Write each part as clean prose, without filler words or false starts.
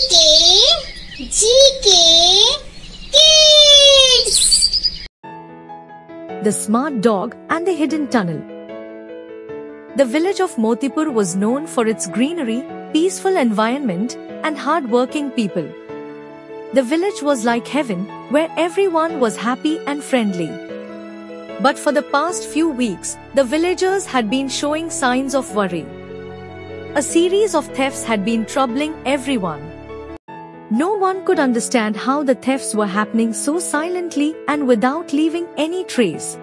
GK Kids. The Smart Dog and the Hidden Tunnel. The village of Motipur was known for its greenery, peaceful environment, and hard-working people. The village was like heaven, where everyone was happy and friendly. But for the past few weeks, the villagers had been showing signs of worry. A series of thefts had been troubling everyone. No one could understand how the thefts were happening so silently and without leaving any trace.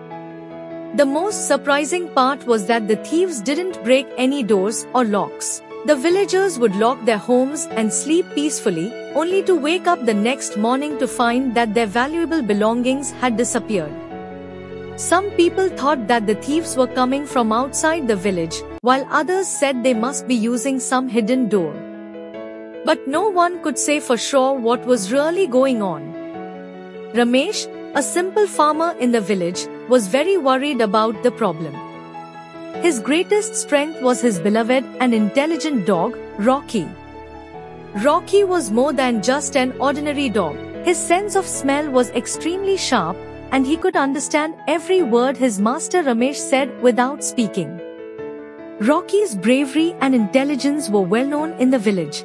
The most surprising part was that the thieves didn't break any doors or locks. The villagers would lock their homes and sleep peacefully, only to wake up the next morning to find that their valuable belongings had disappeared. Some people thought that the thieves were coming from outside the village, while others said they must be using some hidden door. But no one could say for sure what was really going on. Ramesh, a simple farmer in the village, was very worried about the problem. His greatest strength was his beloved and intelligent dog, Rocky. Rocky was more than just an ordinary dog. His sense of smell was extremely sharp, and he could understand every word his master Ramesh said without speaking. Rocky's bravery and intelligence were well known in the village.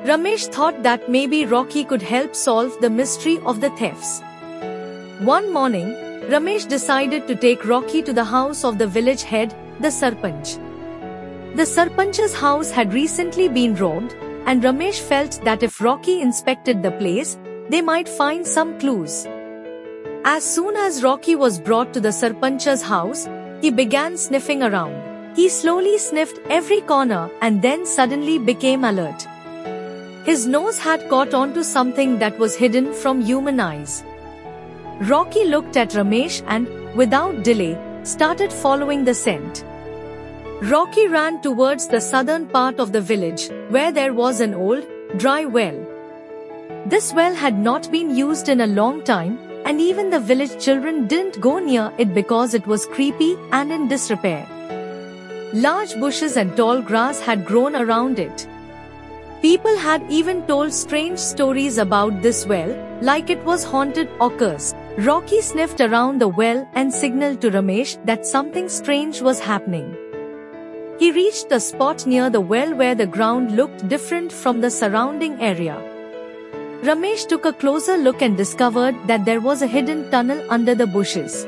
Ramesh thought that maybe Rocky could help solve the mystery of the thefts. One morning, Ramesh decided to take Rocky to the house of the village head, the Sarpanch. The Sarpanch's house had recently been robbed, and Ramesh felt that if Rocky inspected the place, they might find some clues. As soon as Rocky was brought to the Sarpanch's house, he began sniffing around. He slowly sniffed every corner and then suddenly became alert. His nose had caught on to something that was hidden from human eyes. Rocky looked at Ramesh and, without delay, started following the scent. Rocky ran towards the southern part of the village, where there was an old, dry well. This well had not been used in a long time, and even the village children didn't go near it because it was creepy and in disrepair. Large bushes and tall grass had grown around it. People had even told strange stories about this well, like it was haunted or cursed. Rocky sniffed around the well and signaled to Ramesh that something strange was happening. He reached the spot near the well where the ground looked different from the surrounding area. Ramesh took a closer look and discovered that there was a hidden tunnel under the bushes.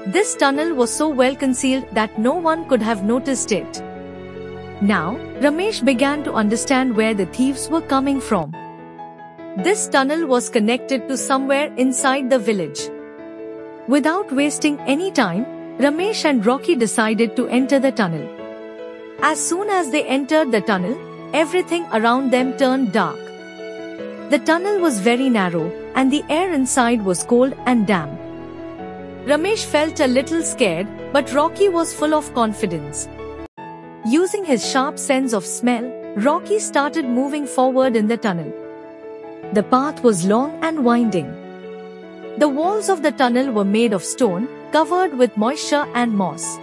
This tunnel was so well concealed that no one could have noticed it. Now, Ramesh began to understand where the thieves were coming from. This tunnel was connected to somewhere inside the village. Without wasting any time, Ramesh and Rocky decided to enter the tunnel. As soon as they entered the tunnel, everything around them turned dark. The tunnel was very narrow, and the air inside was cold and damp. Ramesh felt a little scared, but Rocky was full of confidence. Using his sharp sense of smell, Rocky started moving forward in the tunnel. The path was long and winding. The walls of the tunnel were made of stone, covered with moisture and moss.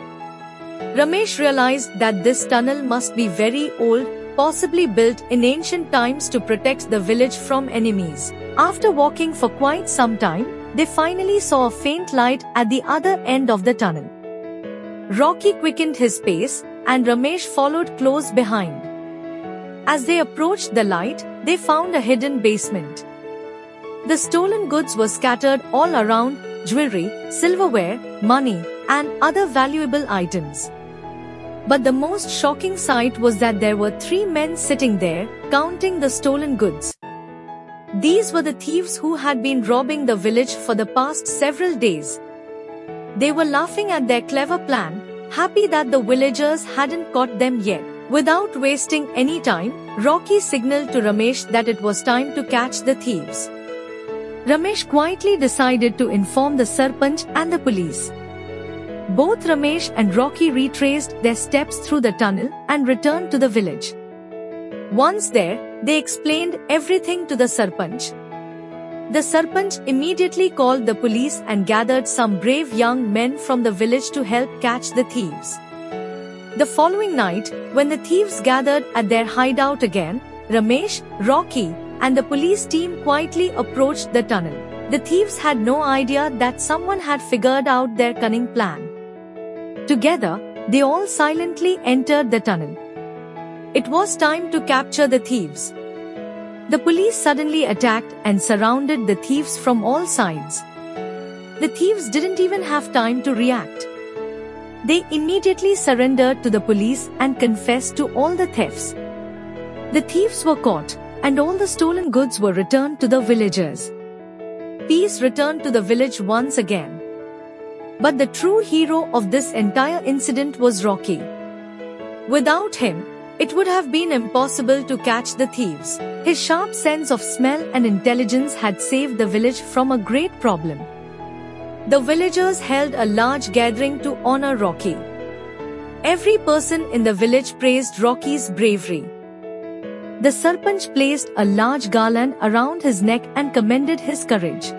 Ramesh realized that this tunnel must be very old, possibly built in ancient times to protect the village from enemies. After walking for quite some time, they finally saw a faint light at the other end of the tunnel. Rocky quickened his pace, and Ramesh followed close behind. As they approached the light, they found a hidden basement. The stolen goods were scattered all around: jewelry, silverware, money, and other valuable items. But the most shocking sight was that there were 3 men sitting there, counting the stolen goods. These were the thieves who had been robbing the village for the past several days. They were laughing at their clever plan, happy that the villagers hadn't caught them yet. Without wasting any time, Rocky signaled to Ramesh that it was time to catch the thieves. Ramesh quietly decided to inform the Sarpanch and the police. Both Ramesh and Rocky retraced their steps through the tunnel and returned to the village. Once there, they explained everything to the Sarpanch. The Sarpanch immediately called the police and gathered some brave young men from the village to help catch the thieves. The following night, when the thieves gathered at their hideout again, Ramesh, Rocky, and the police team quietly approached the tunnel. The thieves had no idea that someone had figured out their cunning plan. Together, they all silently entered the tunnel. It was time to capture the thieves. The police suddenly attacked and surrounded the thieves from all sides. The thieves didn't even have time to react. They immediately surrendered to the police and confessed to all the thefts. The thieves were caught, and all the stolen goods were returned to the villagers. Peace returned to the village once again. But the true hero of this entire incident was Rocky. Without him, it would have been impossible to catch the thieves. His sharp sense of smell and intelligence had saved the village from a great problem. The villagers held a large gathering to honor Rocky. Every person in the village praised Rocky's bravery. The Sarpanch placed a large garland around his neck and commended his courage.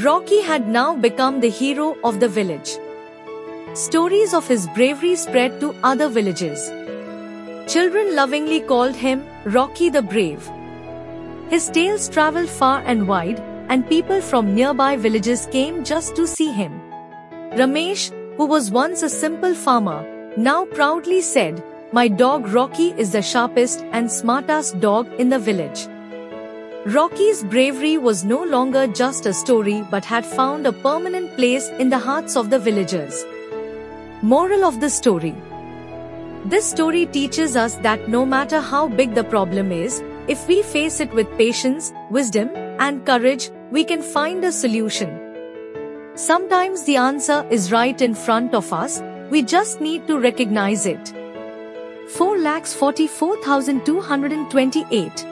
Rocky had now become the hero of the village. Stories of his bravery spread to other villages. Children lovingly called him Rocky the Brave. His tales traveled far and wide, and people from nearby villages came just to see him. Ramesh, who was once a simple farmer, now proudly said, "My dog Rocky is the sharpest and smartest dog in the village." Rocky's bravery was no longer just a story but had found a permanent place in the hearts of the villagers. Moral of the story: this story teaches us that no matter how big the problem is, if we face it with patience, wisdom, and courage, we can find a solution. Sometimes the answer is right in front of us, we just need to recognize it. 4,44,228